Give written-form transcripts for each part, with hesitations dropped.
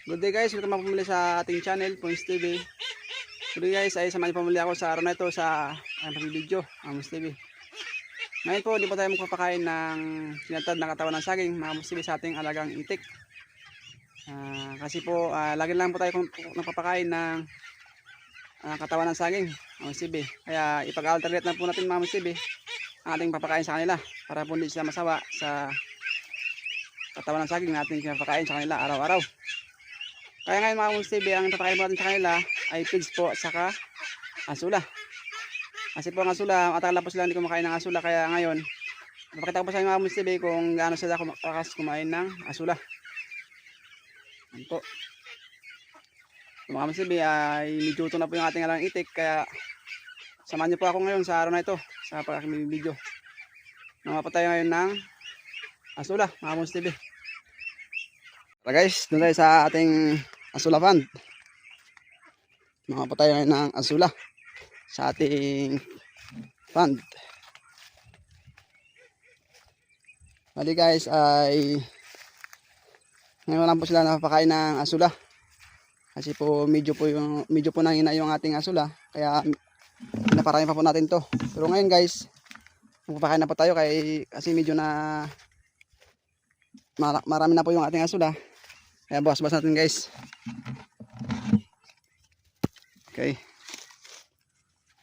Good day guys, welcome pumuli sa ating channel, Pons TV. Good day guys, ay samahan niyo pumuli ako sa araw na ito sa video, Pons TV. Ngayon po, hindi po tayo magpapakain ng sinatad na katawan ng saging, mga Pons TV, sa ating alagang itik. Kasi po, lagi lang po tayo nagpapakain ng katawan ng saging, Pons TV. Kaya ipag-alternate na po natin, mga Pons TV, ang ating papakain sa kanila para po hindi sila masawa sa katawan ng saging na ating pinapakain sa kanila araw-araw. Kaya ngayon mga Pons TV, ang papakain natin sa kanila ay pigs po saka asula. Kasi po ang asula, matagal po sila hindi kumakain ng asula. Kaya ngayon, napakita ko po sa inyo mga Pons TV kung gaano sila kakakas kumain ng asula. Yan po. Mga Pons TV ay medyo na po yung ating alang itik. Kaya samahan niyo po ako ngayon sa araw na ito sa pag-aking video. Namapo tayo ngayon ng asula mga Pons TV. Tara guys, doon tayo sa ating asula fund. Mga patay ngayon ng asula sa ating fund. Bali guys ay ngayon lang po sila napapakain ng asula. Kasi po medyo po nangina yung ating asula. Kaya naparami pa po natin to. Pero ngayon guys, magpapakain na po tayo kasi medyo na marami na po yung ating asula. Kaya bukas natin guys. Okay.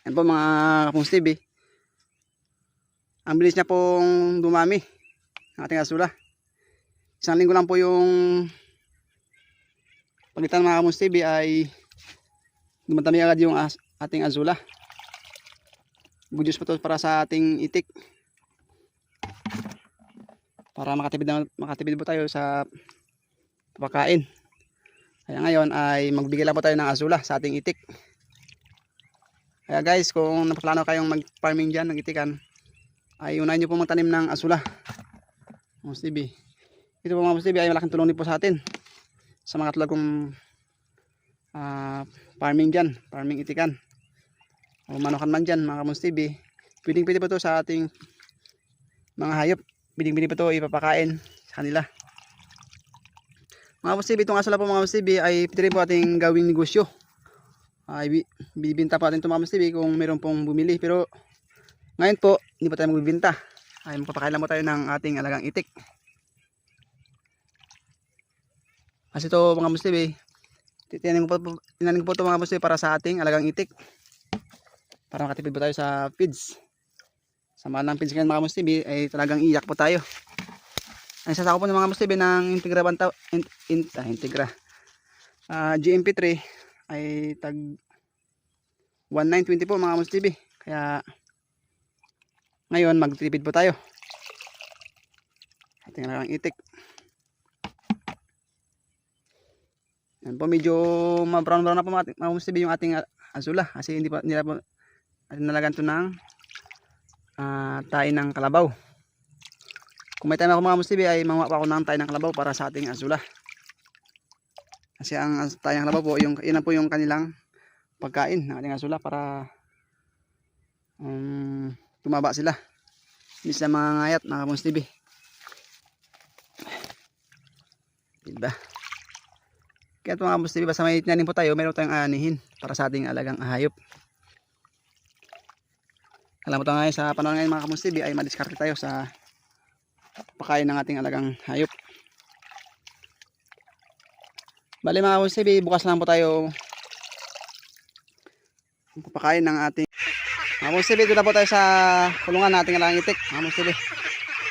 Yan po mga Pons TV. Ang bilis niya pong dumami ang ating asula. Isang linggo lang po yung pagitan mga Pons TV ay dumadami agad yung ating asula. Good news po to para sa ating itik. Para makatipid po tayo sa pagkain. Kaya ngayon ay magbigay lang po tayo ng asula sa ating itik. Kaya guys, kung napaplano kayong mag-farming dyan ng itikan, ay unahin nyo po magtanim ng asula. Pons TV. Ito po mga Pons TV ay malaking tulong din po sa atin. Sa mga tulad kong farming dyan, farming itikan. O manukan man dyan mga Pons TV. Pwede po ito sa ating mga hayop. Pwede po ito ipapakain sa kanila. Mga Pons TV, itong asula po mga Pons TV ay pwede rin po ating gawing negosyo. Ay bibinta po natin ito mga Pons TV kung meron pong bumili. Pero ngayon po, hindi pa tayo magbibinta. Ay magpapakain lang po tayo ng ating alagang itik. Kasi ito mga Pons TV, tinanin ko po ito mga Pons TV para sa ating alagang itik. Para makatipid po tayo sa feeds. Sa mahal ng feeds ngayon mga Pons TV ay talagang iyak po tayo. Ay sasako po ng mga Pons TV ng Integra GMP3 ay tag 1920 po mga Pons TV. Kaya ngayon magtipid po tayo. Ating lang itik. Yan po, medyo ma-brown na po mga Pons TV yung ating asula. Kasi hindi nila po nalagan ito ng tayo ng kalabaw. Kung may time ako mga Pons TV ay manguha pa ako ng tayo ng kalabaw para sa ating asula. Kasi ang tayo ng kalabaw po, yun po yung kanilang pagkain ng ating asula para tumaba sila. Hindi sila mangangayat mga Pons TV. Diba? Kaya ito mga Pons TV, basta may tinanim po tayo, meron tayong anihin para sa ating alagang hayop. Alam mo ito ngayon sa panahon ngayon mga Pons TV ay madiskarte tayo sa pakain ng ating alagang hayop. Bali mga Pons TV, bukas lang po tayo papakain ng ating mga Pons TV. Dito na po tayo sa kulungan ng ating alagang itik mga Pons TV.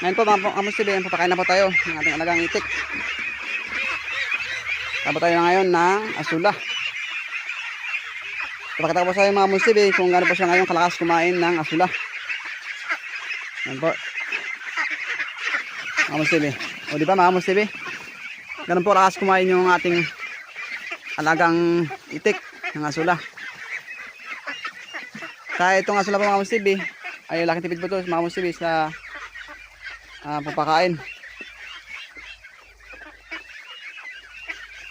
Ngayon po mga Pons TV, papakain na po tayo ng ating alagang itik. Tapos tayo na ngayon ng asula. Papakita ko po sa inyo mga Pons TV kung gaano po siya ngayon kalakas kumain ng asula. Yan po mga Pons TV. O di ba mga Pons TV? Ganun po lakas kumain yung ating alagang itik ng asula. Kaya itong asula po mga Pons TV ay laking tipid po ito mga Pons TV sa papakain.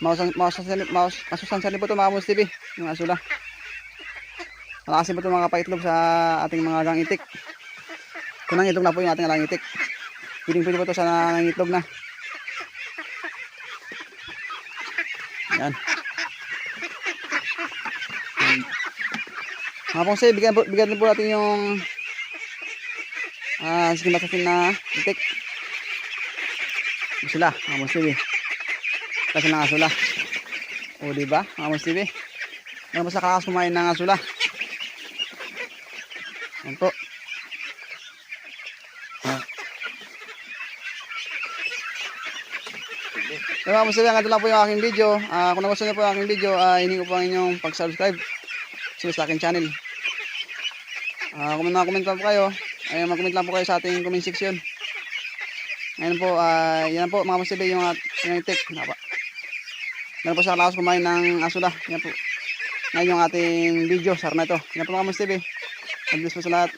Masusansali po ito mga Pons TV yung asula. Malakasin po ito mga kapaitlog sa ating mga alagang itik. Kung nangitlog na po yung ating alagang itik, pwede po ito sa nangitlog na. Yan. Mga pongse, bigyan din po natin yung sige masasin na itik. Sila, mga pongse. Kasi ng asula. O diba, mga pongse. Meron pa sa kakas kumain ng asula. Yan po. So mga pongse, hanggang lang po yung aking video. Kung nagustuhan niyo po yung aking video, hiningi ko po ang inyong pag-subscribe sa aking channel. Kung may mga comment pa po kayo, ay mag-comment lang po kayo sa ating comment section. Ngayon po, yan po mga pongse, yung itik. Meron po sa kalakas kumain ng asula. Yan po. Ngayon yung ating video sa araw na ito. Yan po mga pongse. God-bless po sa lahat.